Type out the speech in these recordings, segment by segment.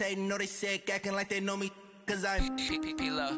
hating, know they sick, acting like they know me, cause I'm P-P-P-Love.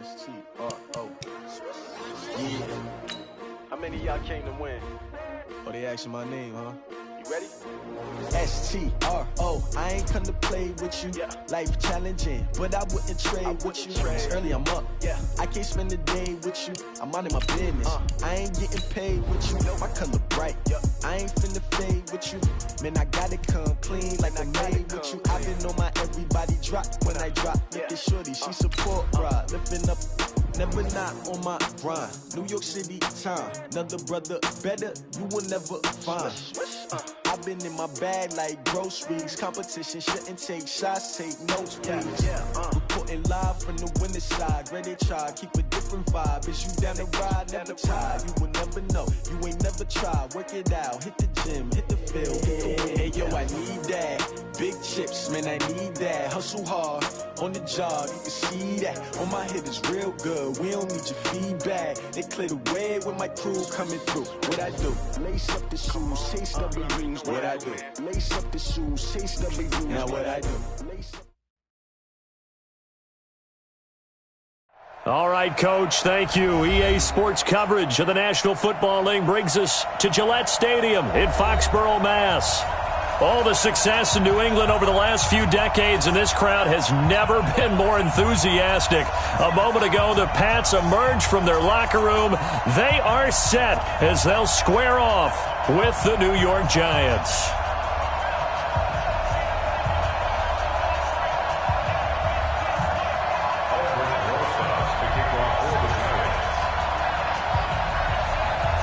S-T-R-O. Yeah. How many of y'all came to win? Oh, they asking my name, huh? You ready? S-T-R-O. I ain't come to play with you. Yeah. Life challenging, but I wouldn't trade with you. It's early, I'm up. Yeah. I can't spend the day with you. I'm minding my business. I ain't getting paid with you. My color bright. Yep. I ain't finna fade with you. Man, I gotta come clean like I made with you. I've been on my everybody drop when I drop. Look at shorty, she support ride. Lifting up, never not on my grind. New York City time. Another brother better, you will never find. I've been in my bag like groceries. Competition shouldn't take shots, take notes, please. Reporting live from the winter side. Ready to try, keep a different vibe. Is you down the ride, never tired. You will never know, you ain't never tried. Work it out, hit the gym, hit the field, hit the win. Hey yo, I need that. Big chips, man, I need that. Hustle hard, on the job, you can see that. On my head is real good, we don't need your feedback. They clear the way with my crew coming through. What I do? Lace up the shoes, chase W's. What I do? Lace up the shoes, chase W's. Now what I do? Lace up. All right, Coach, thank you. EA Sports coverage of the National Football League brings us to Gillette Stadium in Foxborough, Mass. All the success in New England over the last few decades, and this crowd has never been more enthusiastic. A moment ago, the Pats emerged from their locker room. They are set as they'll square off with the New York Giants.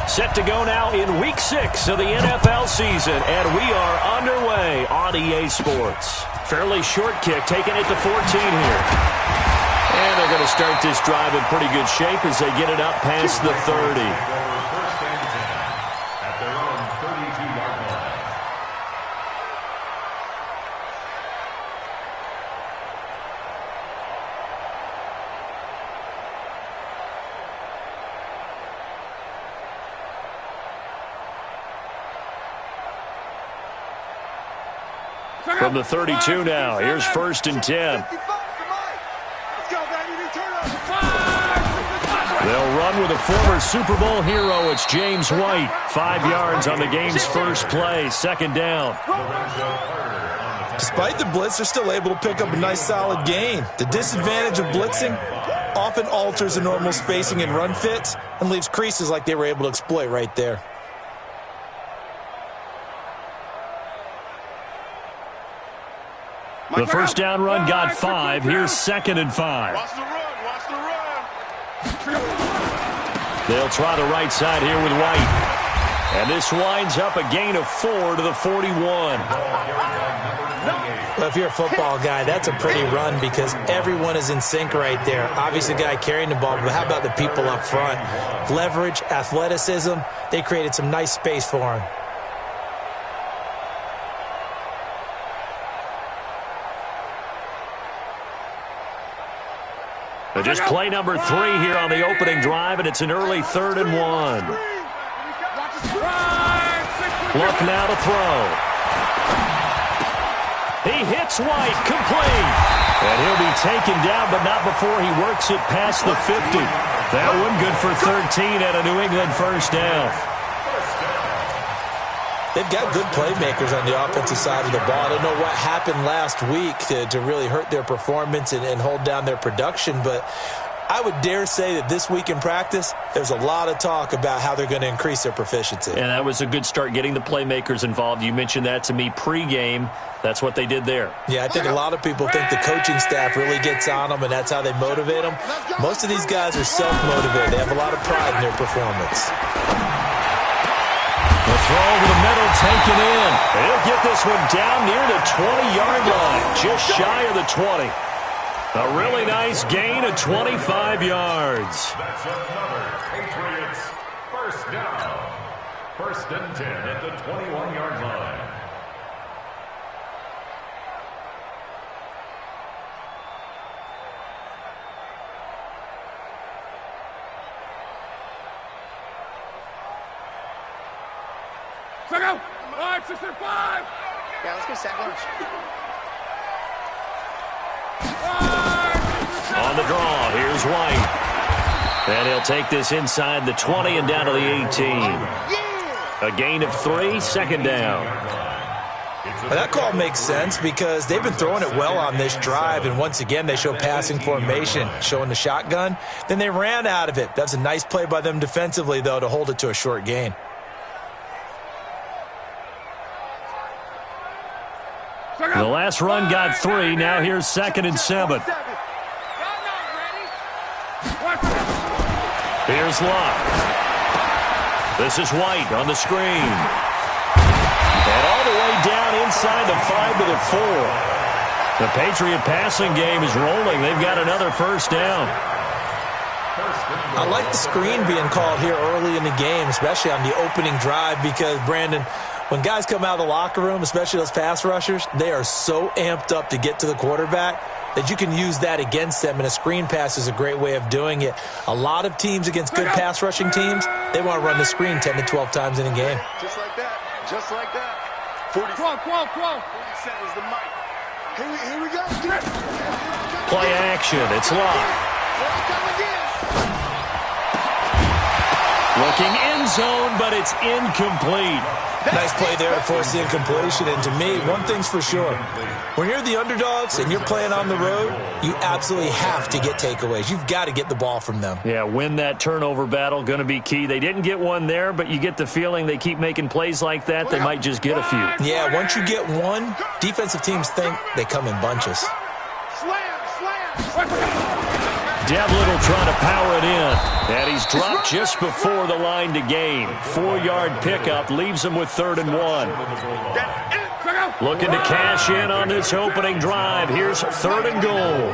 Set to go now in Week 6 of the NFL season, and we are underway on EA Sports. Fairly short kick, taking it to 14 here. And they're going to start this drive in pretty good shape as they get it up past the 30. From the 32 now, here's 1st and 10. They'll run with a former Super Bowl hero. It's James White. 5 yards on the game's first play. 2nd down. Despite the blitz, they're still able to pick up a nice solid gain. The disadvantage of blitzing often alters the normal spacing and run fits and leaves creases like they were able to exploit right there. The first down run got 5. Here's 2nd and 5. Watch the run. Watch the run. They'll try the right side here with White. And this winds up a gain of 4 to the 41. Well, if you're a football guy, that's a pretty run because everyone is in sync right there. Obviously, the guy carrying the ball, but how about the people up front? Leverage, athleticism, they created some nice space for him. Just play number 3 here on the opening drive, and it's an early 3rd and 1. Look now to throw. He hits White, complete. And he'll be taken down, but not before he works it past the 50. That one good for 13 and a New England first down. They've got good playmakers on the offensive side of the ball. I don't know what happened last week to really hurt their performance and hold down their production, but I would dare say that this week in practice, there's a lot of talk about how they're going to increase their proficiency. And that was a good start, getting the playmakers involved. You mentioned that to me pregame. That's what they did there. Yeah, I think a lot of people think the coaching staff really gets on them, and that's how they motivate them. Most of these guys are self-motivated. They have a lot of pride in their performance. The throw over the middle, taken in. He'll get this one down near the 20-yard line, just shy of the 20. A really nice gain of 25 yards. That's another Patriots first down. 1st and 10 at the 21-yard line. Second, 565. Yeah, let's go sack lunch. On the draw, here's White. And he'll take this inside the 20 and down to the 18. A gain of 3, 2nd down. Well, that call makes sense because they've been throwing it well on this drive, and once again they show passing formation, showing the shotgun. Then they ran out of it. That's a nice play by them defensively, though, to hold it to a short gain. The last run got 3. Now here's 2nd and 7. Here's Locke. This is White on the screen. And all the way down inside the 5 to the 4. The Patriot passing game is rolling. They've got another 1st down. I like the screen being called here early in the game, especially on the opening drive, because, Brandon, when guys come out of the locker room, especially those pass rushers, they are so amped up to get to the quarterback that you can use that against them, and a screen pass is a great way of doing it. A lot of teams against good pass rushing teams, they want to run the screen 10 to 12 times in a game. Just like that. Just like that. 40 seconds the mic. Here we go. Play action. It's Locke. Looking end zone, but it's incomplete. Nice play there to force the incompletion. And to me, one thing's for sure. When you're the underdogs and you're playing on the road, you absolutely have to get takeaways. You've got to get the ball from them. Yeah, win that turnover battle, going to be key. They didn't get one there, but you get the feeling they keep making plays like that, they might just get a few. Yeah, once you get one, defensive teams think they come in bunches. Devlin will try to power it in, and he's dropped just before the line to gain. 4-yard pickup leaves him with 3rd and 1. Looking to cash in on this opening drive. Here's 3rd and goal.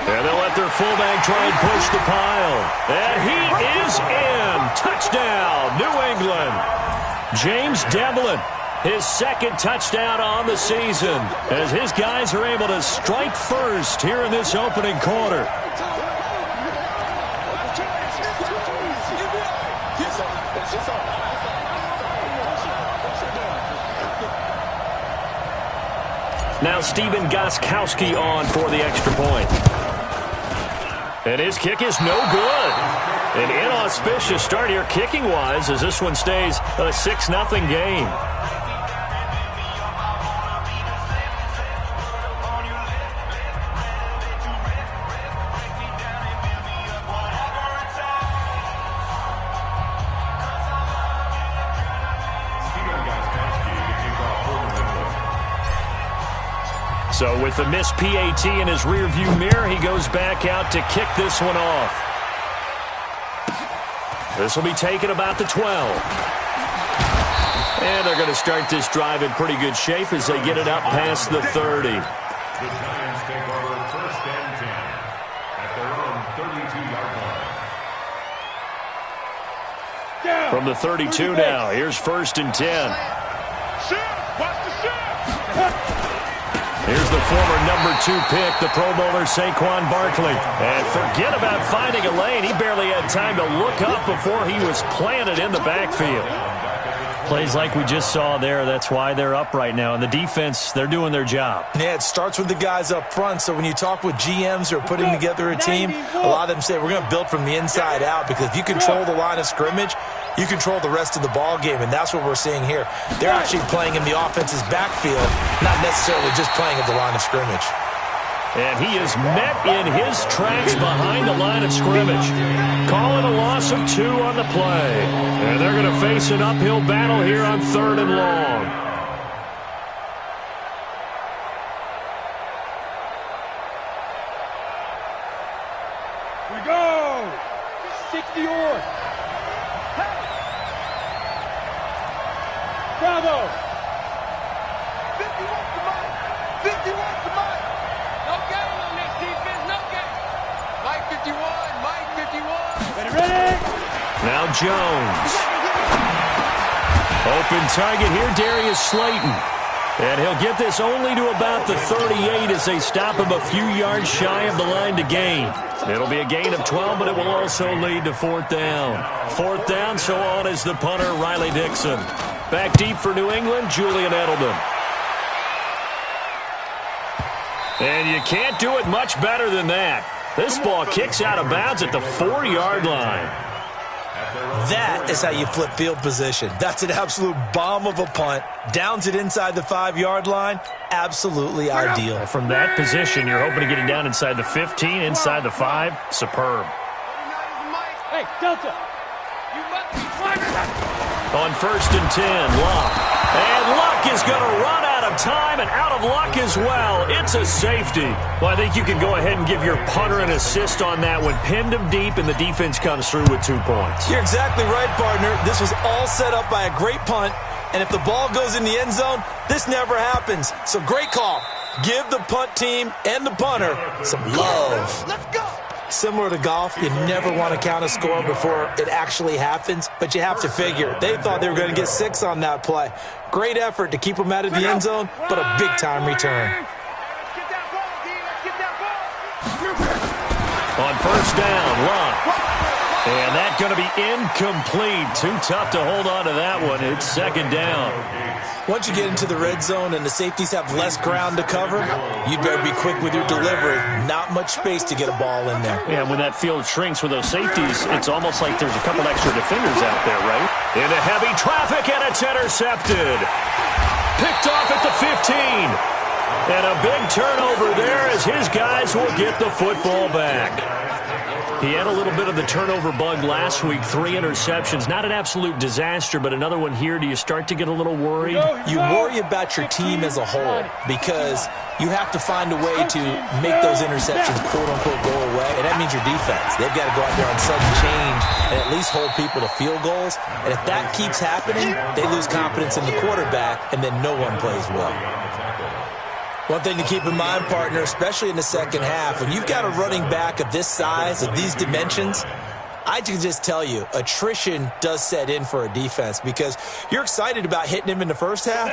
And they'll let their fullback try and push the pile. And he is in. Touchdown, New England. James Devlin. His 2nd touchdown on the season as his guys are able to strike first here in this opening quarter. Now Steven Gostkowski on for the extra point. And his kick is no good. An inauspicious start here kicking-wise as this one stays a 6-0 game. So with the missed PAT in his rearview mirror, he goes back out to kick this one off. This will be taken about the 12. And they're going to start this drive in pretty good shape as they get it up past the 30. The Giants take over 1st and 10 at their own 32-yard line. From the 32 now, here's 1st and 10. Here's the former number 2 pick, the Pro Bowler Saquon Barkley. And forget about finding a lane. He barely had time to look up before he was planted in the backfield. Plays like we just saw there. That's why they're up right now. And the defense, they're doing their job. Yeah, it starts with the guys up front. So when you talk with GMs who are putting together a team, a lot of them say we're going to build from the inside out, because if you control the line of scrimmage, you control the rest of the ball game, and that's what we're seeing here. They're actually playing in the offense's backfield, not necessarily just playing at the line of scrimmage. And he is met in his tracks behind the line of scrimmage. Calling a loss of 2 on the play. And they're going to face an uphill battle here on 3rd and long. We go! 60-yard. Bravo! 51 to Mike. 51 to Mike. No game on this defense. No game. Mike 51. Mike 51. Ready? Now Jones. Open target here, Darius Slayton. And he'll get this only to about the 38 as they stop him a few yards shy of the line to gain. It'll be a gain of 12, but it will also lead to 4th down. 4th down, so on is the punter, Riley Dixon. Back deep for New England, Julian Edelman. And you can't do it much better than that. This ball kicks out of bounds at the 4-yard line. That is how you flip field position. That's an absolute bomb of a punt. Downs it inside the 5-yard line. Absolutely ideal. From that position, you're hoping to get it down inside the 15, inside the 5. Superb. Hey, Delta. You must be On 1st and 10, Luck. And Luck is going to run out of time and out of luck as well. It's a safety. Well, I think you can go ahead and give your punter an assist on that one. Pinned him deep, and the defense comes through with 2 points. You're exactly right, partner. This was all set up by a great punt, and if the ball goes in the end zone, this never happens. So great call. Give the punt team and the punter some love. Let's go. Similar to golf, you never want to count a score before it actually happens, but you have to figure. They thought they were going to get 6 on that play. Great effort to keep them out of the end zone, but a big-time return. On 1st down, Luck. And that's going to be incomplete. Too tough to hold on to that one. It's 2nd down. Once you get into the red zone and the safeties have less ground to cover, you'd better be quick with your delivery. Not much space to get a ball in there. Yeah, when that field shrinks with those safeties, it's almost like there's a couple extra defenders out there, right? Into heavy traffic, and it's intercepted. Picked off at the 15. And a big turnover there as his guys will get the football back. He had a little bit of the turnover bug last week, 3 interceptions. Not an absolute disaster, but another one here. Do you start to get a little worried? You worry about your team as a whole because you have to find a way to make those interceptions, quote-unquote, go away, and that means your defense. They've got to go out there on sudden change and at least hold people to field goals. And if that keeps happening, they lose confidence in the quarterback, and then no one plays well. One thing to keep in mind, partner, especially in the second half, when you've got a running back of this size, of these dimensions, I can just tell you, attrition does set in for a defense because you're excited about hitting him in the first half.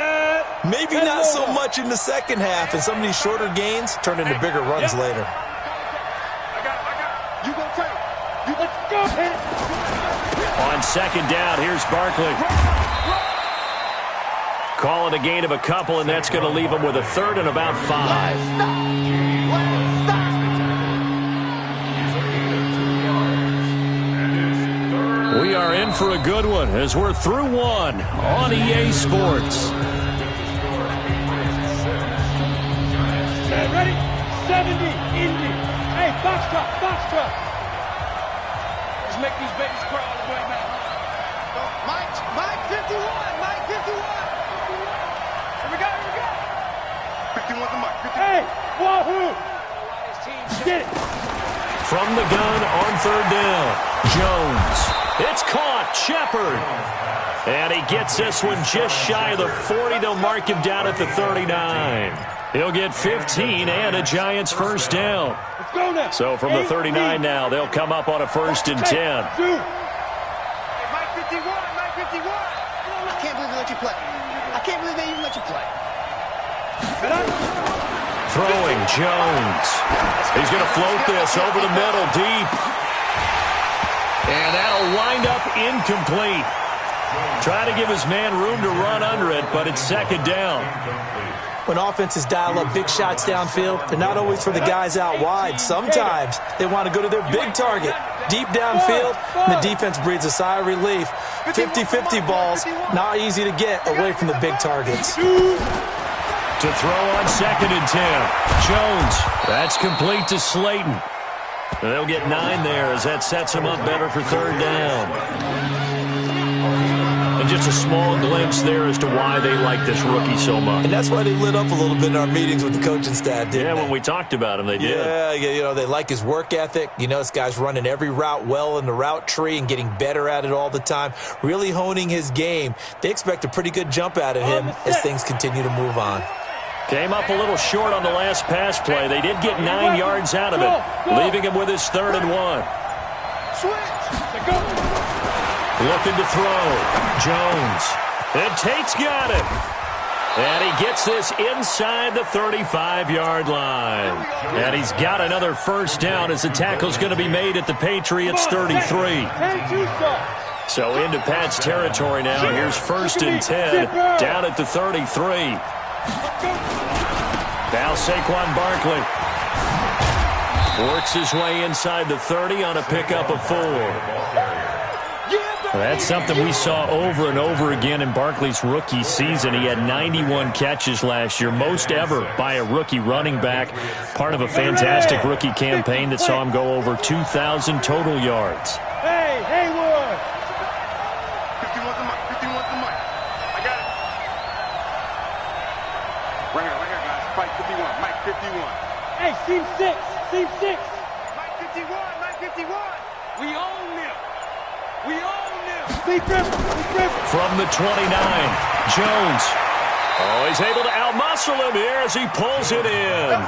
Maybe not so much in the second half, and some of these shorter gains turn into bigger runs later. You go take it. Let's go. On 2nd down, here's Barkley. Call it a gain of a couple, and that's going to leave him with a 3rd and about 5. We are in for a good one as we're through 1 on EA Sports. Ready? 70, Indy. Hey, box truck. Let's make these babies crawl all the way back. Mike 51. Mike 51. Here we go. 51 to Mike. 51. Hey, wahoo! Get it. From the gun on 3rd down, Jones. It's caught. Shepard. And he gets this one just shy of the 40. They'll mark him down at the 39. He'll get 15 and a Giants 1st down. Let's go now. So from the 39 now, they'll come up on a 1st and 10. Hey, Mike 51. I can't believe they let you play. I can't believe they even let you play. Throwing, Jones. He's going to float this over the middle, deep. And that'll wind up incomplete. Trying to give his man room to run under it, but it's 2nd down. When offenses dial up big shots downfield, they're not always for the guys out wide. Sometimes they want to go to their big target, deep downfield, and the defense breathes a sigh of relief. 50-50 balls, not easy to get away from the big targets. To throw on 2nd and 10. Jones, that's complete to Slayton. They'll get 9 there as that sets them up better for 3rd down. And just a small glimpse there as to why they like this rookie so much. And that's why they lit up a little bit in our meetings with the coaching staff, didn't they? When we talked about him, they did. Yeah, you know, they like his work ethic. You know, this guy's running every route well in the route tree and getting better at it all the time, really honing his game. They expect a pretty good jump out of him as things continue to move on. Came up a little short on the last pass play. They did get 9 yards out of it, leaving him with his 3rd and 1. Looking to throw. Jones. And Tate's got it. And he gets this inside the 35-yard line. And he's got another 1st down as the tackle's going to be made at the Patriots' 33. So into Pat's territory now. Here's 1st and 10 down at the 33. Now Saquon Barkley works his way inside the 30 on a pickup of 4. Well, that's something we saw over and over again in Barkley's rookie season. He had 91 catches last year, most ever by a rookie running back, part of a fantastic rookie campaign that saw him go over 2,000 total yards. Hey, Haywood! 51's the mic. 51's the mic. I got it. Right here, guys. Fight 51. Mike 51. Hey, seam 6. Seam 6. Mike 51. Mike 51. We own them. We own them. From the 29, Jones. Oh, he's able to outmuscle him here as he pulls it in.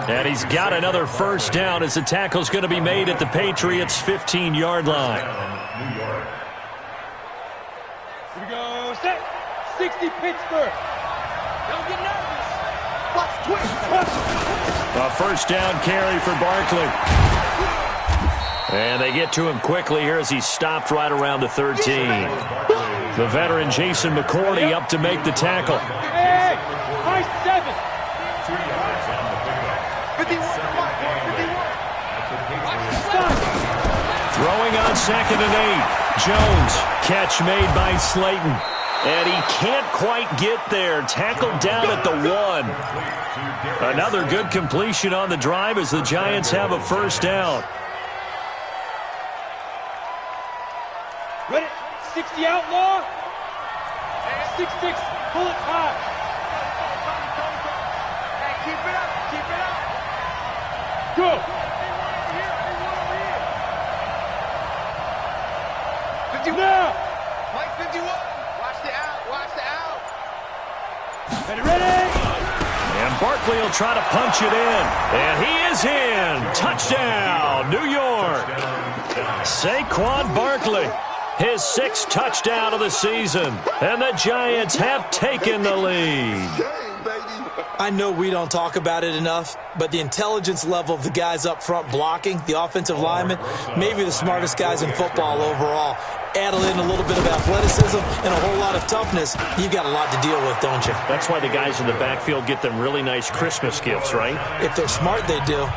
And he's got another 1st down as the tackle's going to be made at the Patriots' 15-yard line. Here we go. Set. 60 Pittsburgh. Don't get nervous. Watch twist. A 1st down carry for Barkley. And they get to him quickly here as he's stopped right around the 13. The veteran Jason McCourty up to make the tackle. Hey, high 7. 51. Throwing on 2nd and 8. Jones, catch made by Slayton. And he can't quite get there. Tackled down at the 1. Another good completion on the drive as the Giants have a 1st down. Ready? 60 outlaw. 6-6. Pull it high. Hey, keep it up. Keep it up. Go. 51. Now. Mike 51. Watch the out. Watch the out. Ready? And Barkley will try to punch it in. And he is in. Touchdown, New York. Saquon Barkley. His 6th touchdown of the season. And the Giants have taken the lead. I know we don't talk about it enough, but the intelligence level of the guys up front blocking, the offensive linemen, maybe the smartest guys in football overall. Add in a little bit of athleticism and a whole lot of toughness, you've got a lot to deal with, don't you? That's why the guys in the backfield get them really nice Christmas gifts, right? If they're smart, they do.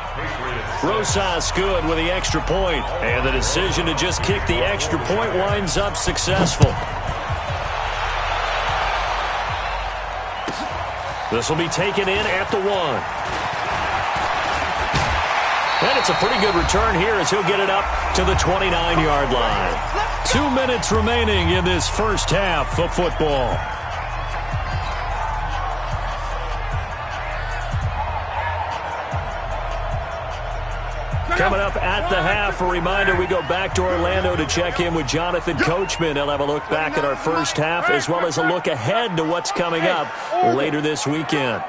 Rosas good with the extra point, and the decision to just kick the extra point winds up successful. This will be taken in at the 1. And it's a pretty good return here as he'll get it up to the 29-yard line. 2 minutes remaining in this 1st half of football. Coming up at the half, a reminder, we go back to Orlando to check in with Jonathan Coachman. He'll have a look back at our 1st half as well as a look ahead to what's coming up later this weekend.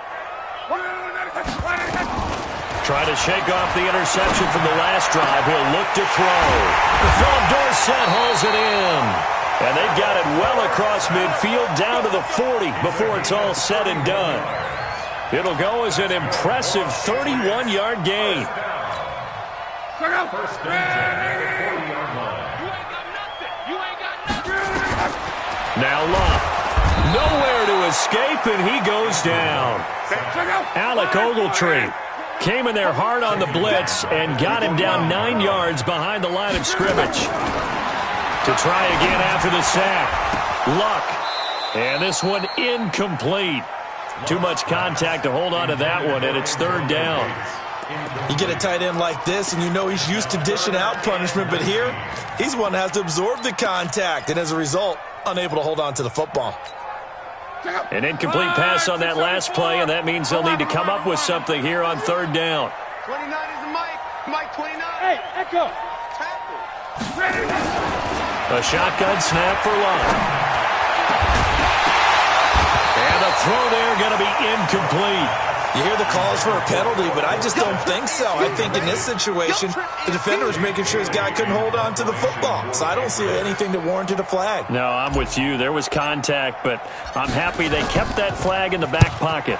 Try to shake off the interception from the last drive. He'll look to throw. Philip Dorsett hauls it in. And they've got it well across midfield down to the 40 before it's all said and done. It'll go as an impressive 31-yard gain. First and 10 at the 40-yard line. You ain't got nothing. You ain't got nothing. Now Love. Nowhere to escape, and he goes down. Alec Ogletree came in there hard on the blitz and got him down 9 yards behind the line of scrimmage. To try again after the sack. Luck. And this one incomplete. Too much contact to hold on to that one, and it's 3rd down. You get a tight end like this, and you know he's used to dishing out punishment, but here, he's the one that has to absorb the contact, and as a result, unable to hold on to the football. An incomplete pass on that last play, and that means they'll need to come up with something here on 3rd down. 29 is the Mike. Mike 29. Hey, Echo. A shotgun snap for Luck. And the throw there going to be incomplete. You hear the calls for a penalty, but I just don't think so. I think in this situation, the defender was making sure his guy couldn't hold on to the football. So I don't see anything that warranted a flag. No, I'm with you. There was contact, but I'm happy they kept that flag in the back pocket.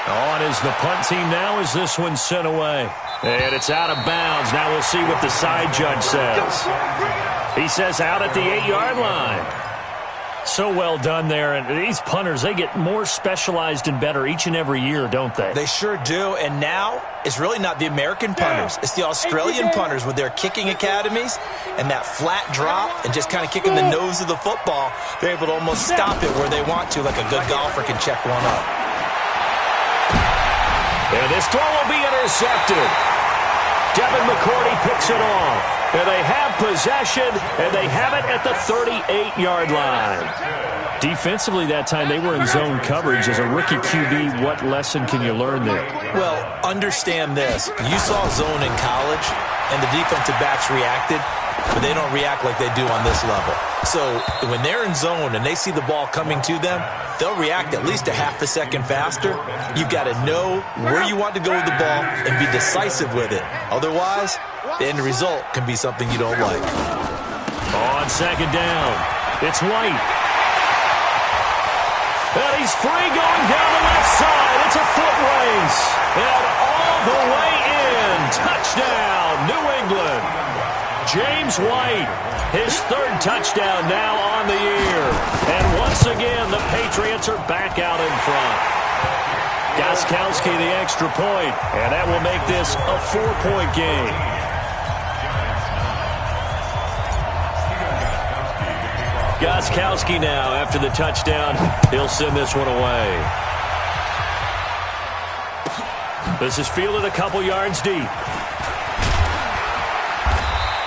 On is the punt team now as this one's sent away. And it's out of bounds. Now we'll see what the side judge says. He says out at the 8-yard line. So well done there. And these punters, they get more specialized and better each and every year, don't they? They sure do. And now it's really not the American punters. It's the Australian punters with their kicking academies and that flat drop and just kind of kicking the nose of the football. They're able to almost stop it where they want to, like a good golfer can check one up. And this throw will be intercepted. Devin McCourty picks it off. And they have possession, and they have it at the 38-yard line. Defensively that time, they were in zone coverage. As a rookie QB, what lesson can you learn there? Well, understand this. You saw zone in college, and the defensive backs reacted, but they don't react like they do on this level. So when they're in zone and they see the ball coming to them, they'll react at least a half a second faster. You've got to know where you want to go with the ball and be decisive with it. Otherwise, the end result can be something you don't like. On 2nd down, it's White. And he's free going down the left side. It's a foot race. And all the way in. Touchdown, New England. James White, his 3rd touchdown now on the year. And once again, the Patriots are back out in front. Gostkowski the extra point, and that will make this a 4-point game. Gostkowski now, after the touchdown, he'll send this one away. This is fielded a couple yards deep.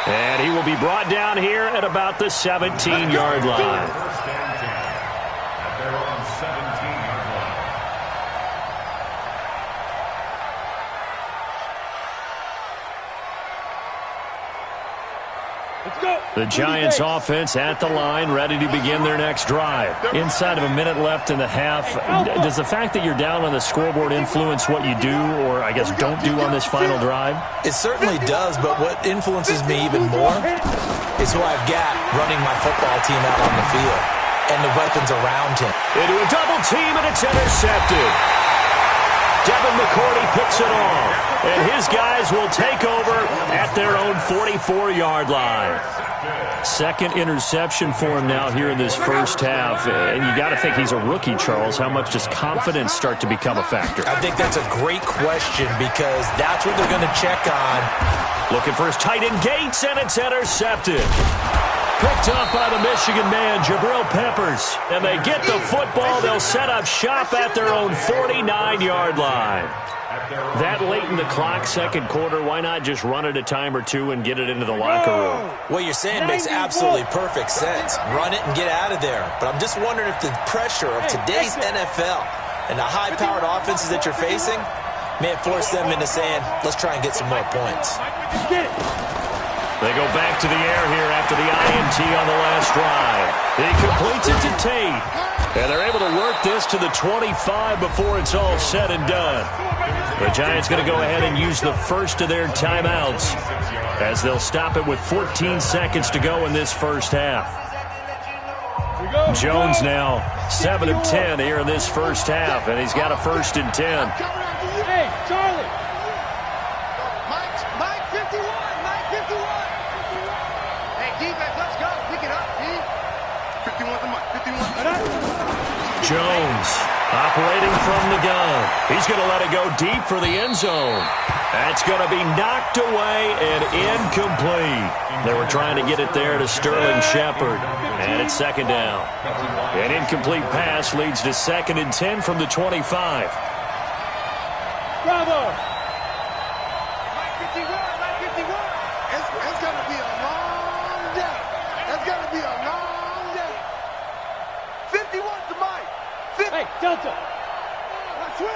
And he will be brought down here at about the 17-yard line. The Giants offense at the line, ready to begin their next drive. Inside of a minute left in the half, does the fact that you're down on the scoreboard influence what you do, or I guess don't do on this final drive? It certainly does, but what influences me even more is who I've got running my football team out on the field and the weapons around him. Into a double team, and it's intercepted. Devin McCourty picks it off, and his guys will take over at their own 44-yard line. 2nd interception for him now here in this first half. And you got to think he's a rookie, Charles. How much does confidence start to become a factor? I think that's a great question because that's what they're going to check on. Looking for his tight end Gates, and it's intercepted. Picked up by the Michigan man, Jabril Peppers. And they get the football. They'll set up shop at their own 49-yard line. That late in the clock, 2nd quarter, why not just run it a time or two and get it into the locker room? What you're saying makes absolutely perfect sense. Run it and get out of there. But I'm just wondering if the pressure of today's NFL and the high-powered offenses that you're facing may force them into saying, let's try and get some more points. They go back to the air here after the INT on the last drive. He completes it to Tate. And they're able to work this to the 25 before it's all said and done. The Giants going to go ahead and use the first of their timeouts as they'll stop it with 14 seconds to go in this first half. Jones now 7 of 10 here in this first half, and he's got a 1st and 10. Hey, Charlie. Mike 51. Mike 51. Hey, defense, let's go. Pick it up, D. Jones operating from the gun. He's going to let it go deep for the end zone. That's going to be knocked away and incomplete. They were trying to get it there to Sterling Shepard. And it's second down. An incomplete pass leads to 2nd and 10 from the 25. Bravo! Mike 51, Mike 51. It's going to be a long day. It's going to be a long day. 51 to Mike. 50. Hey, Delta! Switch.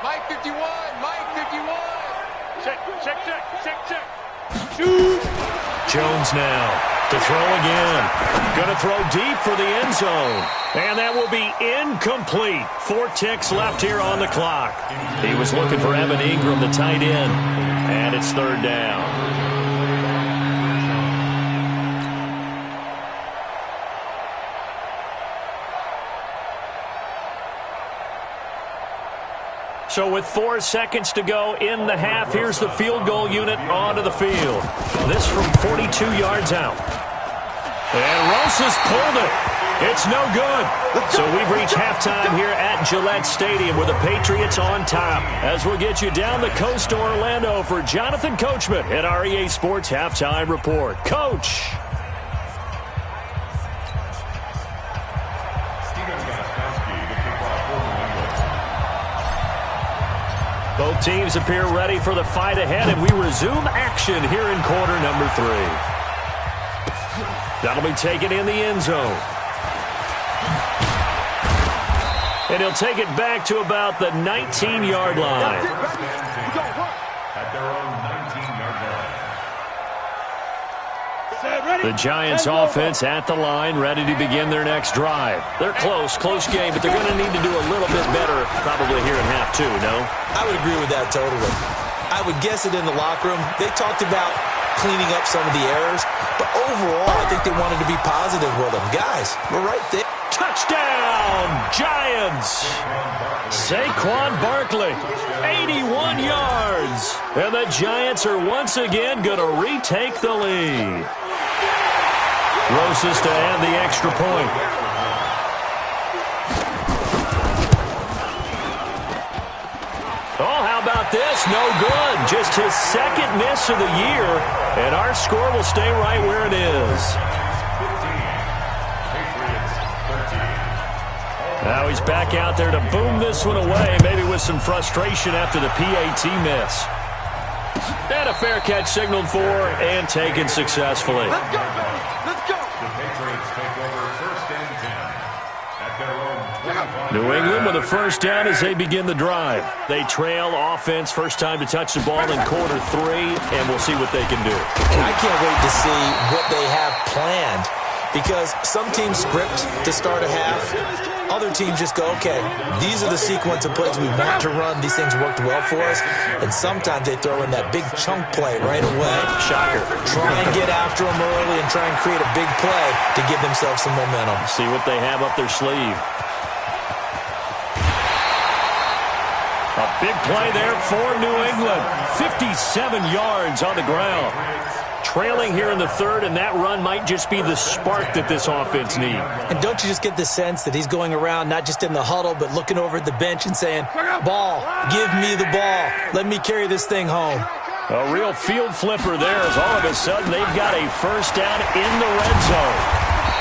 Mike 51, Mike 51. Check. Jones now to throw again. Going to throw deep for the end zone. And that will be incomplete. 4 ticks left here on the clock. He was looking for Evan Ingram, the tight end. And it's 3rd down. So with 4 seconds to go in the half, here's the field goal unit onto the field. This from 42 yards out. And Rosas pulled it. It's no good. So we've reached halftime here at Gillette Stadium with the Patriots on top. As we'll get you down the coast to Orlando for Jonathan Coachman at our EA Sports Halftime Report. Coach. Both teams appear ready for the fight ahead, and we resume action here in quarter number 3. That'll be taken in the end zone. And he'll take it back to about the 19-yard line. At their own 19-yard line. The Giants offense at the line, ready to begin their next drive. They're close game, but they're going to need to do a little bit better probably here in half 2, no? I would agree with that totally. I would guess it in the locker room. They talked about cleaning up some of the errors, but overall, I think they wanted to be positive with them. Guys, we're right there. Touchdown, Giants! Saquon Barkley, 81 yards. And the Giants are once again going to retake the lead. Rosas to add the extra point. Oh, how about this? No good. Just his 2nd miss of the year, and our score will stay right where it is. Now he's back out there to boom this one away, maybe with some frustration after the PAT miss. And a fair catch signaled for and taken successfully. Let's go, baby. Let's go. The Patriots take over 1st and 10 at their own 25. New England with a 1st down as they begin the drive. They trail offense, first time to touch the ball in quarter 3, and we'll see what they can do. And I can't wait to see what they have planned, because some teams script to start a half. Other teams just go, okay, these are the sequence of plays we want to run. These things worked well for us. And sometimes they throw in that big chunk play right away. Shocker. Try and get after them early and try and create a big play to give themselves some momentum. See what they have up their sleeve. A big play there for New England. 57 yards on the ground. Trailing here in the 3rd, and that run might just be the spark that this offense needs. And don't you just get the sense that he's going around not just in the huddle, but looking over at the bench and saying, ball, give me the ball. Let me carry this thing home. A real field flipper there as all of a sudden they've got a 1st down in the red zone.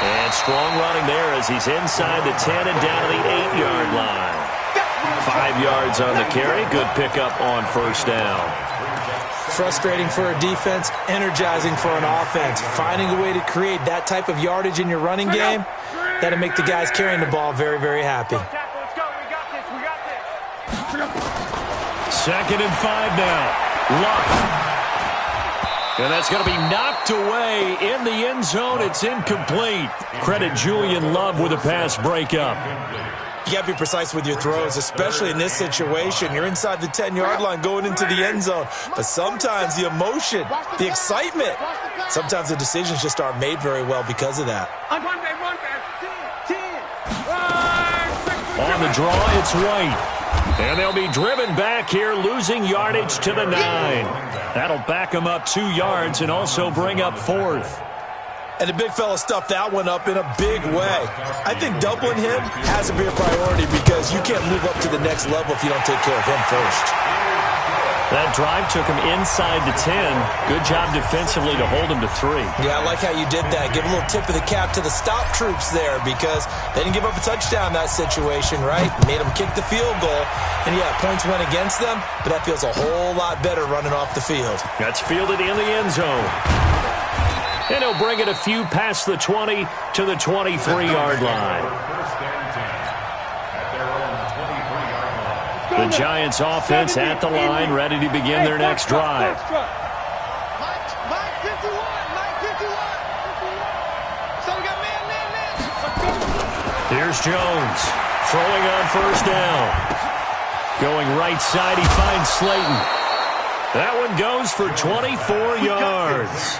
And strong running there as he's inside the 10 and down to the 8-yard line. 5 yards on the carry. Good pickup on 1st down. Frustrating for a defense, energizing for an offense. Finding a way to create that type of yardage in your running game, that'll make the guys carrying the ball very, very happy. Let's go. We got this. 2nd and 5 now. Luck. And that's going to be knocked away in the end zone. It's incomplete. Credit Julian Love with a pass breakup. You got to be precise with your throws, especially in this situation. You're inside the 10-yard line going into the end zone. But sometimes the emotion, the excitement, sometimes the decisions just aren't made very well because of that. On the draw, it's White. And they'll be driven back here, losing yardage to the 9. That'll back them up 2 yards and also bring up 4th. And the big fella stuffed that one up in a big way. I think doubling him has to be a priority because you can't move up to the next level if you don't take care of him first. That drive took him inside the 10. Good job defensively to hold him to 3. Yeah, I like how you did that. Give a little tip of the cap to the stop troops there because they didn't give up a touchdown in that situation, right? Made them kick the field goal. And, yeah, points went against them, but that feels a whole lot better running off the field. That's fielded in the end zone. And he'll bring it a few past the 20 to the 23-yard line. The Giants offense at the line, ready to begin their next drive. Here's Jones, throwing on first down. Going right side, he finds Slayton. That one goes for 24 yards.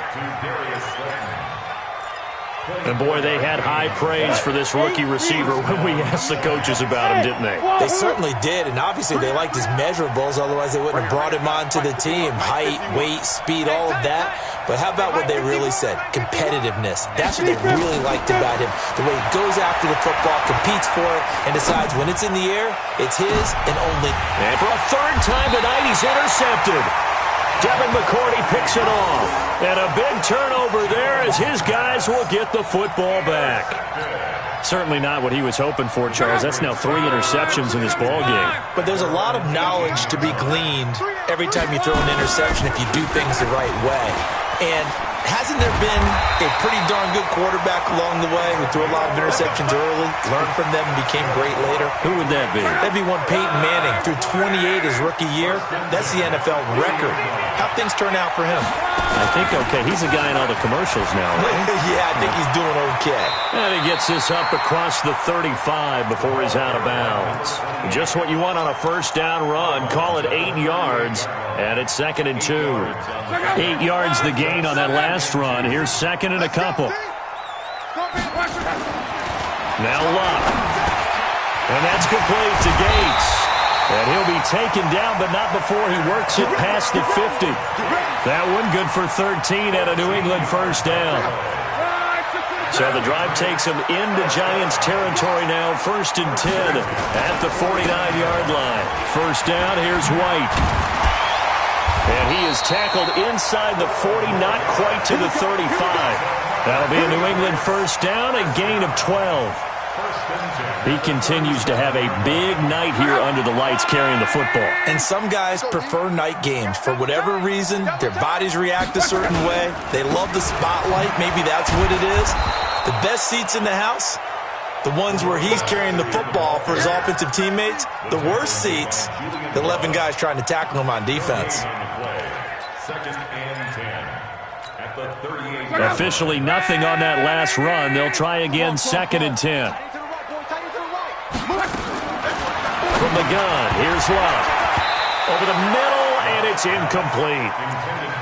And, boy, they had high praise for this rookie receiver when we asked the coaches about him, didn't they? They certainly did, and obviously they liked his measurables, otherwise they wouldn't have brought him onto the team. Height, weight, speed, all of that. But how about what they really said? Competitiveness. That's what they really liked about him. The way he goes after the football, competes for it, and decides when it's in the air, it's his and only. And for a third time tonight, he's intercepted. Devin McCourty picks it off. And a big turnover there as his guys will get the football back. Certainly not what he was hoping for, Charles. That's now 3 interceptions in this ball game. But there's a lot of knowledge to be gleaned every time you throw an interception if you do things the right way. And hasn't there been a pretty darn good quarterback along the way who threw a lot of interceptions early, learned from them, and became great later? Who would that be? That'd be one Peyton Manning. Threw 28 his rookie year. That's the NFL record. How'd things turn out for him? I think okay. He's a guy in all the commercials now, right? Yeah, I think he's doing okay. And he gets this up across the 35 before he's out of bounds. Just what you want on a first down run. Call it 8 yards, and it's 2nd and 2. 8 yards the gain on that last run. Here's 2nd and a couple. Now Luck. And that's complete to Gates. And he'll be taken down, but not before he works it past the 50. That one good for 13 at a New England first down. So the drive takes him into Giants territory now, 1st and 10 at the 49-yard line. First down, here's White. And he is tackled inside the 40, not quite to the 35. That'll be a New England first down, a gain of 12. He continues to have a big night here under the lights carrying the football. And some guys prefer night games. For whatever reason, their bodies react a certain way. They love the spotlight. Maybe that's what it is. The best seats in the house, the ones where he's carrying the football for his offensive teammates. The worst seats, the 11 guys trying to tackle him on defense. Officially nothing on that last run. They'll try again, 2nd and 10. From the gun, here's Luck. Over the middle, and it's incomplete.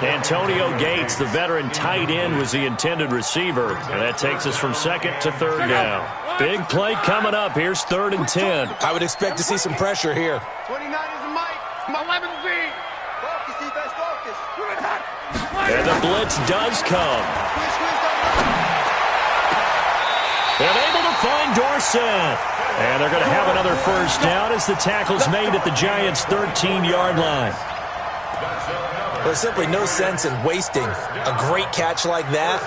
Antonio Gates, the veteran tight end, was the intended receiver. And that takes us from 2nd to 3rd down. Big play coming up. Here's 3rd and 10. I would expect to see some pressure here. 29 is the mic. 11 Z. Focus, defense, focus. And the blitz does come. And able to find Dorsett. And they're going to have another first down as the tackle's made at the Giants' 13-yard line. There's simply no sense in wasting a great catch like that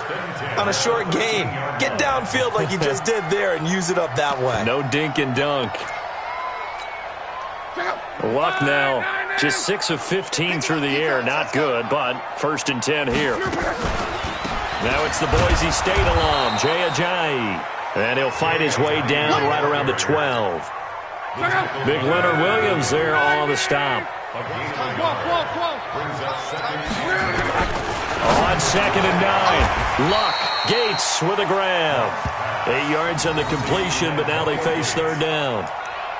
on a short gain. Get downfield like you just did there and use it up that way. No dink and dunk. Luck now, just 6 of 15 through the air. Not good, but 1st and 10 here. Now it's the Boise State alum, Jay Ajayi. And he'll fight his way down right around the 12. Big Leonard Williams there on the stop. On 2nd and 9. Luck, Gates with a grab. 8 yards on the completion, but now they face 3rd down.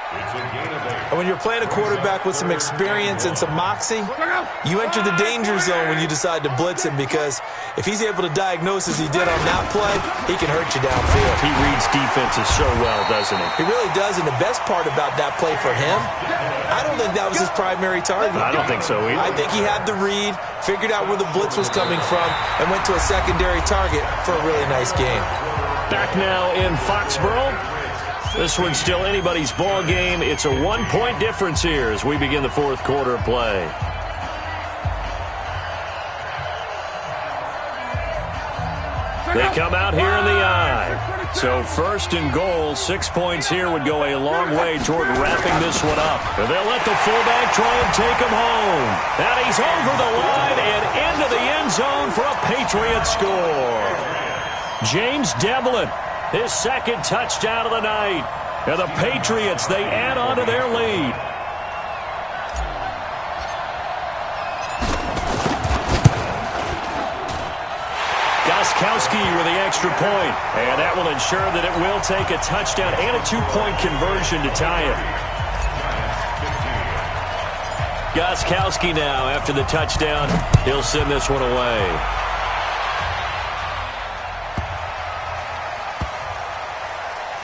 And when you're playing a quarterback with some experience and some moxie, you enter the danger zone when you decide to blitz him, because if he's able to diagnose as he did on that play, he can hurt you downfield. He reads defenses so well, doesn't he? He really does, and the best part about that play for him, I don't think think that was his primary target. I don't think so either. I think he had the read, figured out where the blitz was coming from, and went to a secondary target for a really nice game. Back now in Foxborough. This one's still anybody's ball game. It's a 1-point difference here as we begin the fourth quarter of play. They come out here in the eye. So first and goal, 6 points here would go a long way toward wrapping this one up. And they'll let the fullback try and take him home. And he's over the line and into the end zone for a Patriot score. James Devlin, his second touchdown of the night. And the Patriots, they add on to their lead. Gostkowski with the extra point. And that will ensure that it will take a touchdown and a 2-point conversion to tie it. Gostkowski now, after the touchdown, he'll send this one away.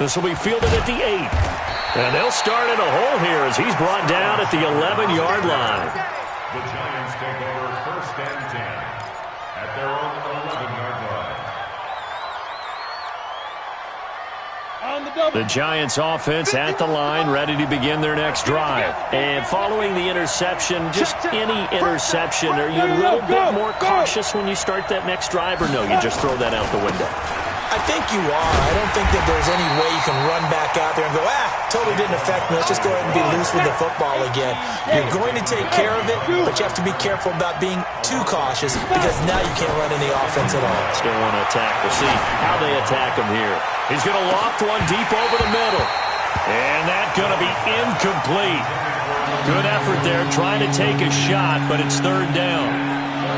This will be fielded at the 8. And they'll start in a hole here as he's brought down at the 11-yard line. The Giants take over first and 10 at their own 11-yard line. The Giants offense at the line, ready to begin their next drive. And following the interception, just any interception, are you a little bit more cautious when you start that next drive, or no, you just throw that out the window? I think you are. I don't think that there's any way you can run back out there and go, totally didn't affect me. Let's just go ahead and be loose with the football again. You're going to take care of it, but you have to be careful about being too cautious because now you can't run any offense at all. Still want to attack. We'll see how they attack him here. He's going to loft one deep over the middle. And that's going to be incomplete. Good effort there trying to take a shot, but it's third down.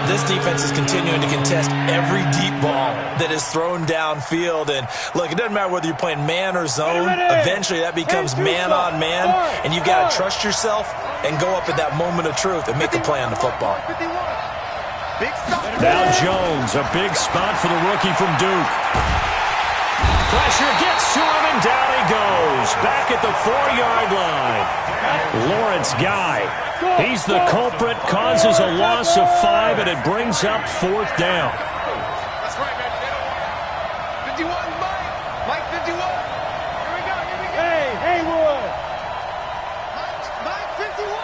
This defense is continuing to contest every deep ball that is thrown downfield. And, look, it doesn't matter whether you're playing man or zone. Eventually that becomes man-on-man, and you've got to trust yourself and go up at that moment of truth and make a play on the football. Now Jones, a big spot for the rookie from Duke. Pressure gets to him, and down he goes. Back at the 4-yard line. Lawrence Guy. He's the culprit, causes a loss of 5, and it brings up fourth down. That's right, man. 51, Mike 51. Here we go. Hey, Haywood. Mike 51.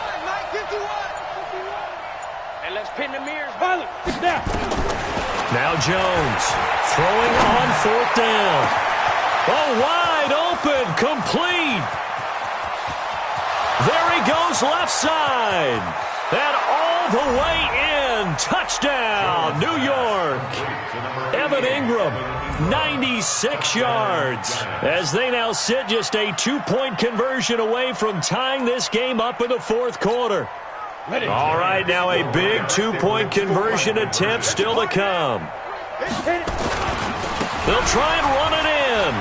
Hey, let's pin the mirrors. Now Jones throwing on fourth down. Oh, wide open, complete. There he goes left side. And all the way in. Touchdown, New York. Evan Ingram, 96 yards. As they now sit just a 2-point conversion away from tying this game up in the fourth quarter. All right, now a big 2-point conversion attempt still to come. They'll try and run it in.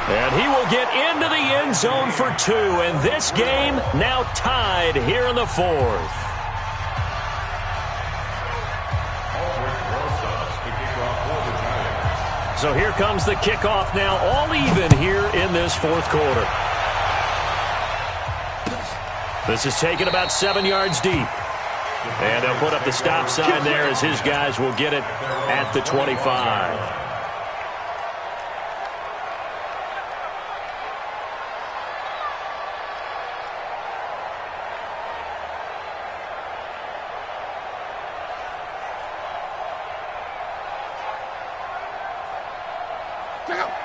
And he will get into the end zone for 2. And this game now tied here in the fourth. So here comes the kickoff now, all even here in this fourth quarter. This is taken about 7 yards deep. And they'll put up the stop sign there as his guys will get it at the 25.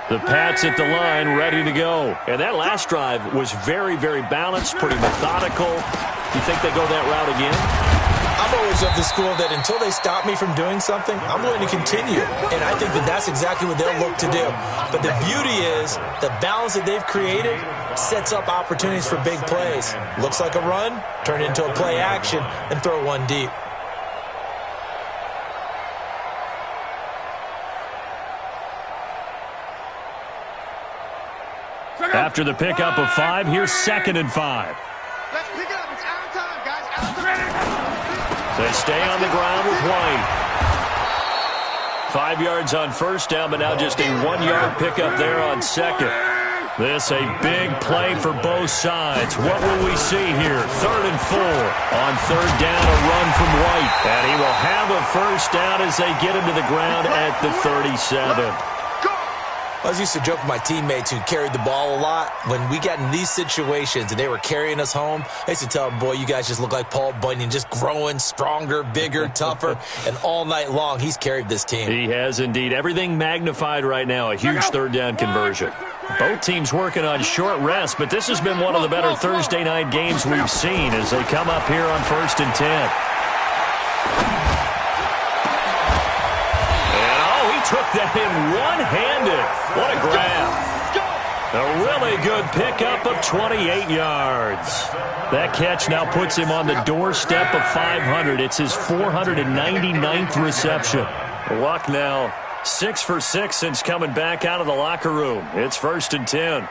The Pats at the line, ready to go. And that last drive was very, very balanced, pretty methodical. You think they go that route again? I'm always of the school that until they stop me from doing something, I'm going to continue. And I think that that's exactly what they'll look to do. But the beauty is the balance that they've created sets up opportunities for big plays. Looks like a run, turn it into a play action, and throw one deep. After the pickup of 5, here's 2nd and 5. Let's pick it up. It's out of time, guys. Out of time. They stay on the ground with White. 5 yards on first down, but now just a 1-yard pickup there on second. This a big play for both sides. What will we see here? 3rd and 4. On 3rd down, a run from White. And he will have a first down as they get him to the ground at the 37. I used to joke with my teammates who carried the ball a lot. When we got in these situations and they were carrying us home, I used to tell them, boy, you guys just look like Paul Bunyan, just growing stronger, bigger, tougher. And all night long, he's carried this team. He has indeed. Everything magnified right now. A huge 3rd down conversion. Both teams working on short rest, but this has been one of the better Thursday night games we've seen as they come up here on 1st and 10. Took that in one-handed. What a grab. A really good pickup of 28 yards. That catch now puts him on the doorstep of 500. It's his 499th reception. Luck now 6 for 6 since coming back out of the locker room. It's 1st and 10.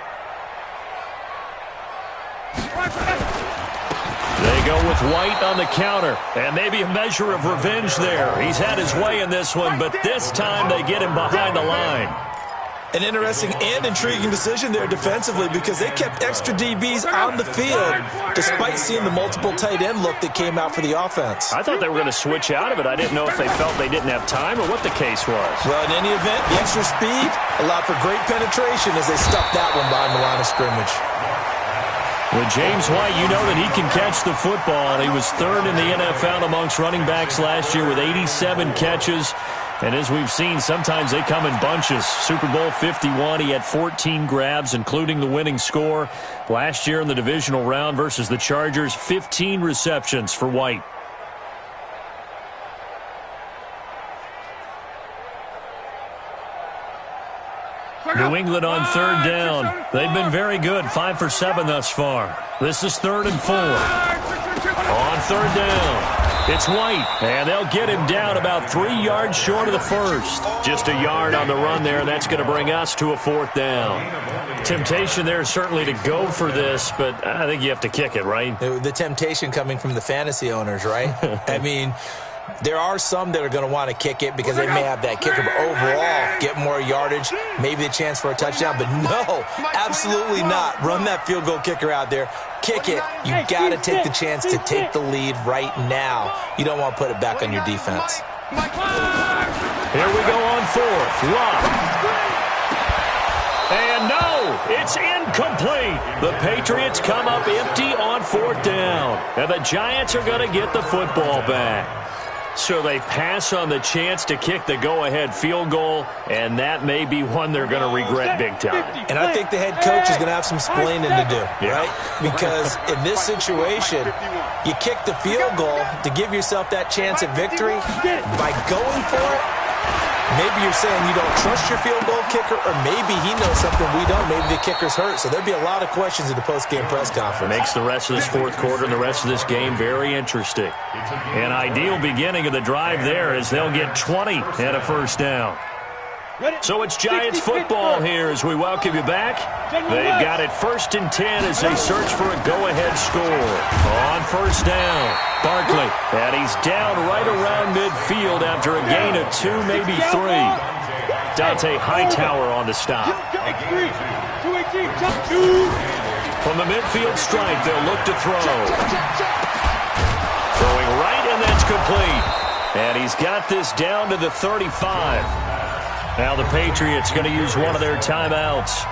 They go with White on the counter, and maybe a measure of revenge there. He's had his way in this one, but this time they get him behind the line. An interesting and intriguing decision there defensively because they kept extra DBs on the field despite seeing the multiple tight end look that came out for the offense. I thought they were going to switch out of it. I didn't know if they felt they didn't have time or what the case was. Well, in any event, the extra speed allowed for great penetration as they stuffed that one behind the line of scrimmage. With James White, you know that he can catch the football. He was 3rd in the NFL amongst running backs last year with 87 catches. And as we've seen, sometimes they come in bunches. Super Bowl 51, he had 14 grabs, including the winning score. Last year in the divisional round versus the Chargers, 15 receptions for White. New England on 3rd down. They've been very good, 5 for 7 thus far. This is 3rd and 4. On 3rd down. It's White, and they'll get him down about 3 yards short of the first. Just a yard on the run there, and that's going to bring us to a 4th down. Temptation there certainly to go for this, but I think you have to kick it, right? The temptation coming from the fantasy owners, right? I mean, there are some that are going to want to kick it because they may have that kicker, but overall, get more yardage, maybe a chance for a touchdown. But no, absolutely not. Run that field goal kicker out there. Kick it. You got to take the chance to take the lead right now. You don't want to put it back on your defense. Here we go on 4th. Lock. And no, it's incomplete. The Patriots come up empty on 4th down. And the Giants are going to get the football back. So they pass on the chance to kick the go-ahead field goal, and that may be one they're going to regret big time. And I think the head coach is going to have some explaining to do, right? Because in this situation, you kick the field goal to give yourself that chance at victory. By going for it, maybe you're saying you don't trust your field goal kicker, or maybe he knows something we don't. Maybe the kicker's hurt. So there'll be a lot of questions in the post-game press conference. Makes the rest of this 4th quarter and the rest of this game very interesting. An ideal beginning of the drive there as they'll get 20 at a 1st down. So it's Giants football here as we welcome you back. They've got it 1st and 10 as they search for a go-ahead score. On 1st down, Barkley, and he's down right around midfield after a gain of 2, maybe 3. Dante Hightower on the stop. From the midfield stripe, they'll look to throw. Throwing right, and that's complete. And he's got this down to the 35. Now the Patriots going to use one of their timeouts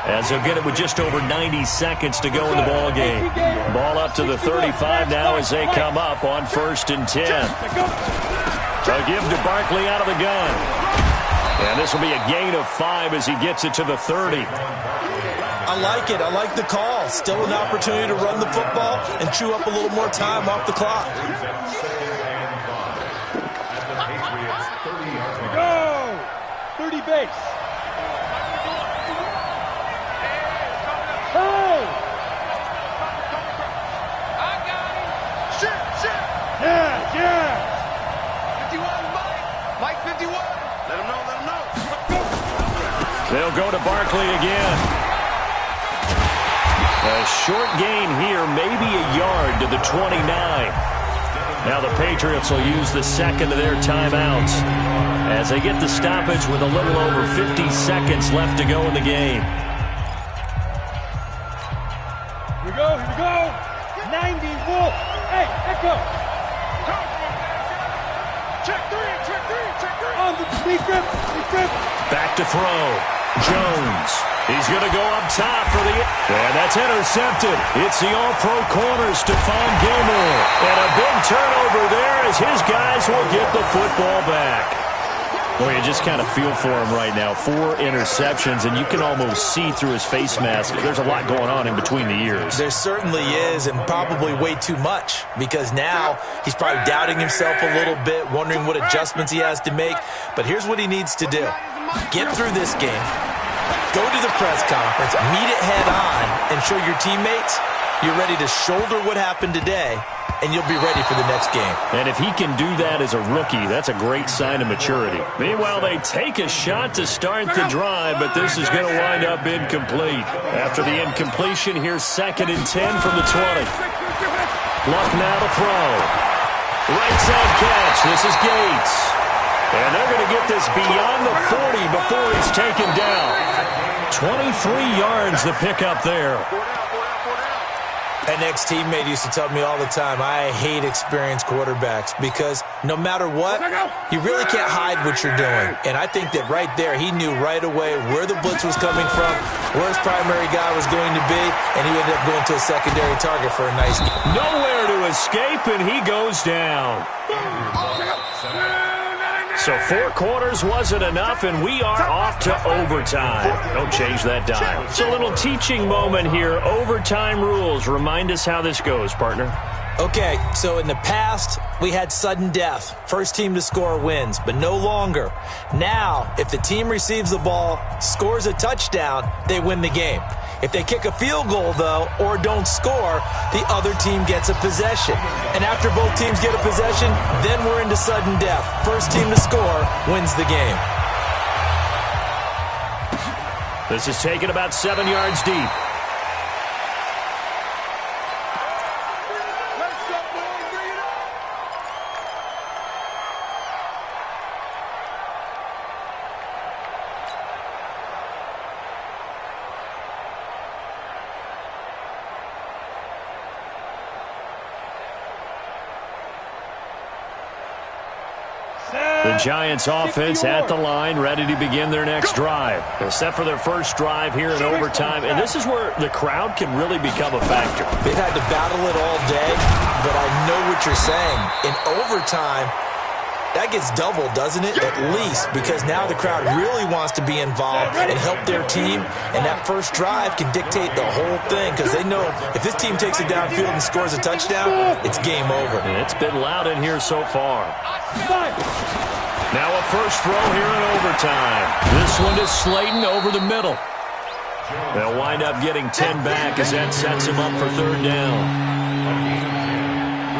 as they'll get it with just over 90 seconds to go in the ball game. Ball up to the 35 now as they come up on 1st and 10. A give to Barkley out of the gun. And this will be a gain of 5 as he gets it to the 30. I like it. I like the call. Still an opportunity to run the football and chew up a little more time off the clock. Go! 30 base. Oh! I got him. Shit. Yeah. 51, Mike 51. Let him know. They'll go to Barkley again. A short gain here, maybe a yard to the 29. Now the Patriots will use the second of their timeouts as they get the stoppage with a little over 50 seconds left to go in the game. go. Check three, check three, check three. On the knee grip, knee grip. Back to throw. Jones. He's going to go up top for the... And that's intercepted. It's the all-pro corner, Stephon Gilmore. And a big turnover there as his guys will get the football back. Well, you just kind of feel for him right now. 4 interceptions, and you can almost see through his face mask. There's a lot going on in between the ears. There certainly is, and probably way too much, because now he's probably doubting himself a little bit, wondering what adjustments he has to make. But here's what he needs to do. Get through this game, go to the press conference, meet it head on, and show your teammates you're ready to shoulder what happened today, and you'll be ready for the next game. And if he can do that as a rookie, that's a great sign of maturity. Meanwhile, they take a shot to start the drive, but this is going to wind up incomplete. After the incompletion, here's 2nd and 10 from the 20. Luck now to throw. Right side catch. This is Gates. And they're going to get this beyond the 40 before he's taken down. 23 yards the pickup there. An ex-teammate used to tell me all the time, I hate experienced quarterbacks because no matter what, you really can't hide what you're doing. And I think that right there, he knew right away where the blitz was coming from, where his primary guy was going to be, and he ended up going to a secondary target for a nice game. Nowhere to escape, and he goes down. So 4 quarters wasn't enough, and we are off to overtime. Don't change that dial. It's a little teaching moment here. Overtime rules. Remind us how this goes, partner. Okay, so in the past, we had sudden death. First team to score wins, but no longer. Now, if the team receives the ball, scores a touchdown, they win the game. If they kick a field goal, though, or don't score, the other team gets a possession. And after both teams get a possession, then we're into sudden death. First team to score wins the game. This is taken about 7 yards deep. The Giants offense at the line, ready to begin their next drive. They're set for their first drive here in overtime, and this is where the crowd can really become a factor. They've had to battle it all day, but I know what you're saying. In overtime, that gets doubled, doesn't it? At least, because now the crowd really wants to be involved and help their team, and that first drive can dictate the whole thing because they know if this team takes it downfield and scores a touchdown, it's game over. And it's been loud in here so far. Now a first throw here in overtime. This one to Slayton over the middle. They'll wind up getting 10 back as that sets him up for 3rd down.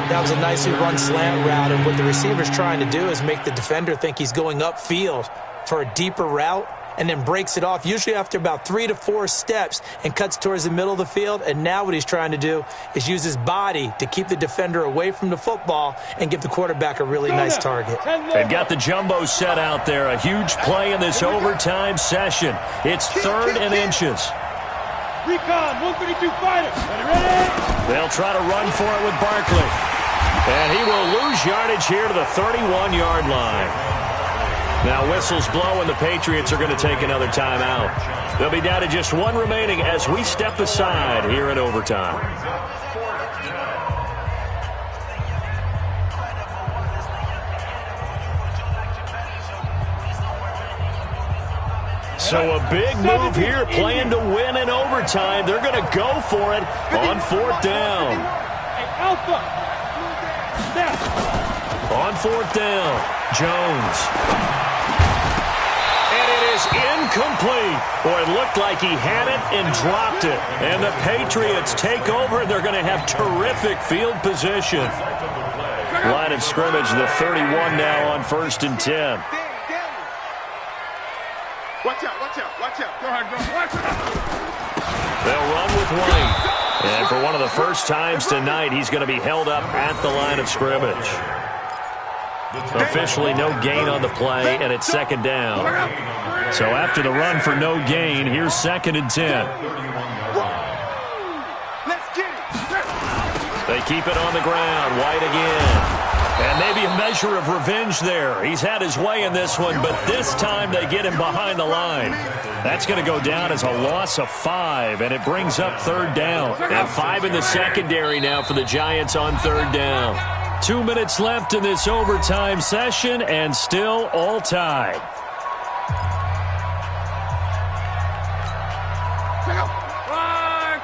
That was a nicely run slant route, and what the receiver's trying to do is make the defender think he's going upfield for a deeper route and then breaks it off, usually after about 3 to 4 steps, and cuts towards the middle of the field. And now what he's trying to do is use his body to keep the defender away from the football and give the quarterback a really nice target. They've got the jumbo set out there, a huge play in this overtime session. It's 3rd and inches. Recon, 132 fighter. Ready? They'll try to run for it with Barkley. And he will lose yardage here to the 31-yard line. Now whistles blow, and the Patriots are going to take another timeout. They'll be down to just 1 remaining as we step aside here in overtime. So a big move here, playing to win in overtime. They're going to go for it on 4th down. Alpha. On 4th down, Jones. And it is incomplete. Boy, it looked like he had it and dropped it. And the Patriots take over. They're going to have terrific field position. Line of scrimmage, the 31 now on 1st and 10. Watch out, watch out, watch out. Go ahead, go. Watch out. They'll run with White. And for one of the first times tonight, he's going to be held up at the line of scrimmage. Officially no gain on the play, and it's 2nd down. So after the run for no gain, here's 2nd and 10. Let's get it. They keep it on the ground. White again. And maybe a measure of revenge there. He's had his way in this one, but this time they get him behind the line. That's going to go down as a loss of 5, and it brings up third down. And 5 in the secondary now for the Giants on third down. 2 minutes left in this overtime session, and still all tied. Check out.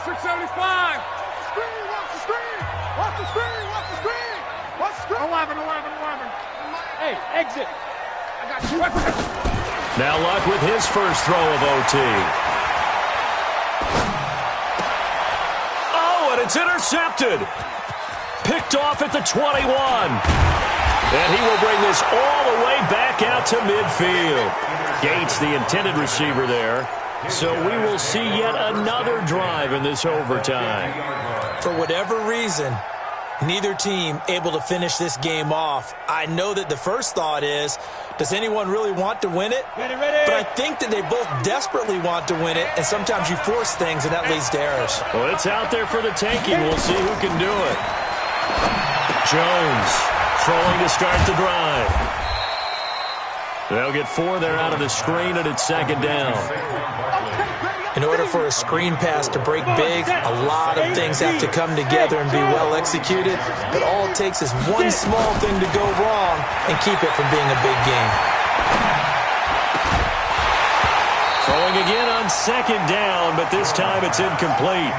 675. Screen, watch the screen. Watch the screen, watch the screen. Watch the screen. 11. Hey, exit. I got you. Now Luck with his first throw of OT. Oh, and it's intercepted. Picked off at the 21. And he will bring this all the way back out to midfield. Gates, the intended receiver there. So we will see yet another drive in this overtime. For whatever reason, neither team able to finish this game off. I know that the first thought is, does anyone really want to win it? Ready. But I think that they both desperately want to win it, and sometimes you force things, and that leads to errors. Well, it's out there for the taking. We'll see who can do it. Jones throwing to start the drive. They'll get 4 there out of the screen, and it's second down. In order for a screen pass to break big, a lot of things have to come together and be well executed, but all it takes is one small thing to go wrong and keep it from being a big game. Throwing again on second down, but this time it's incomplete.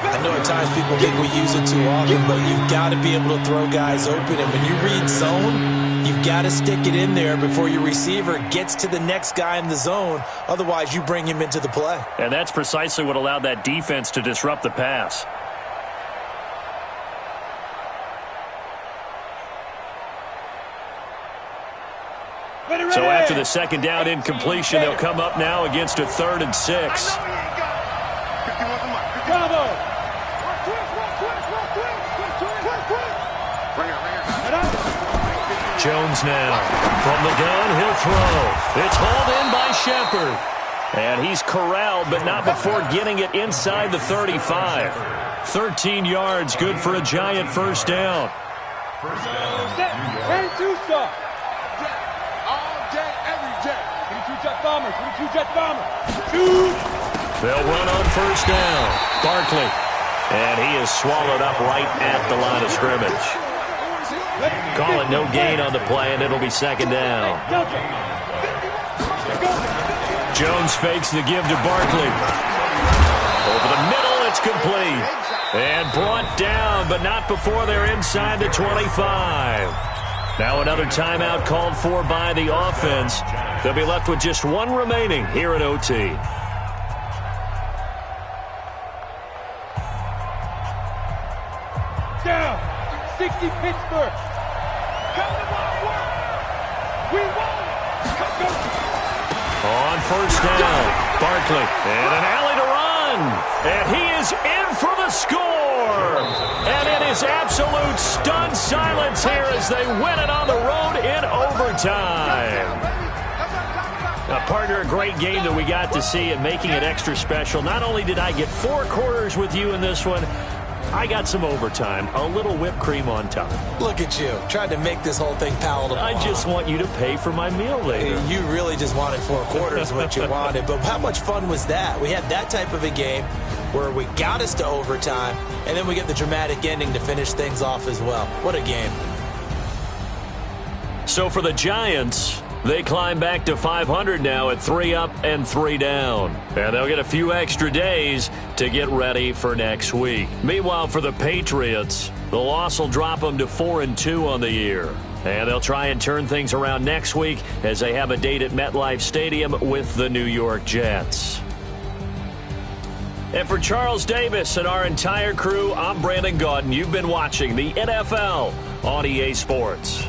I know at times people think we use it too often, but you've got to be able to throw guys open, and when you read zone, you've got to stick it in there before your receiver gets to the next guy in the zone. Otherwise, you bring him into the play. And that's precisely what allowed that defense to disrupt the pass. So after the second down incompletion, they'll come up now against a 3rd and 6. Jones now from the gun, he'll throw. It's hauled in by Shepard. And he's corralled, but not before getting it inside the 35. 13 yards, good for a Giant first down. All day, every day. 22 jet bombers, 22 jet bombers. They'll run on first down. Barkley. And he is swallowed up right at the line of scrimmage. Call it no gain on the play, and it'll be second down. Jones fakes the give to Barkley. Over the middle, it's complete. And brought down, but not before they're inside the 25. Now another timeout called for by the offense. They'll be left with just 1 remaining here at OT. Down. 60 Pittsburgh. We won. On first down, Barkley. And an alley to run. And he is in for the score. And it is absolute stunned silence here as they win it on the road in overtime. Partner, a great game that we got to see and making it extra special. Not only did I get 4 quarters with you in this one, I got some overtime, a little whipped cream on top. Look at you, trying to make this whole thing palatable. I just want you to pay for my meal later. You really just wanted 4 quarters, what you wanted. But how much fun was that? We had that type of a game where we got us to overtime, and then we get the dramatic ending to finish things off as well. What a game. So for the Giants, they climb back to 500 now at 3 up and 3 down. And they'll get a few extra days to get ready for next week. Meanwhile, for the Patriots, the loss will drop them to 4-2 on the year. And they'll try and turn things around next week as they have a date at MetLife Stadium with the New York Jets. And for Charles Davis and our entire crew, I'm Brandon Gaudin. You've been watching the NFL on EA Sports.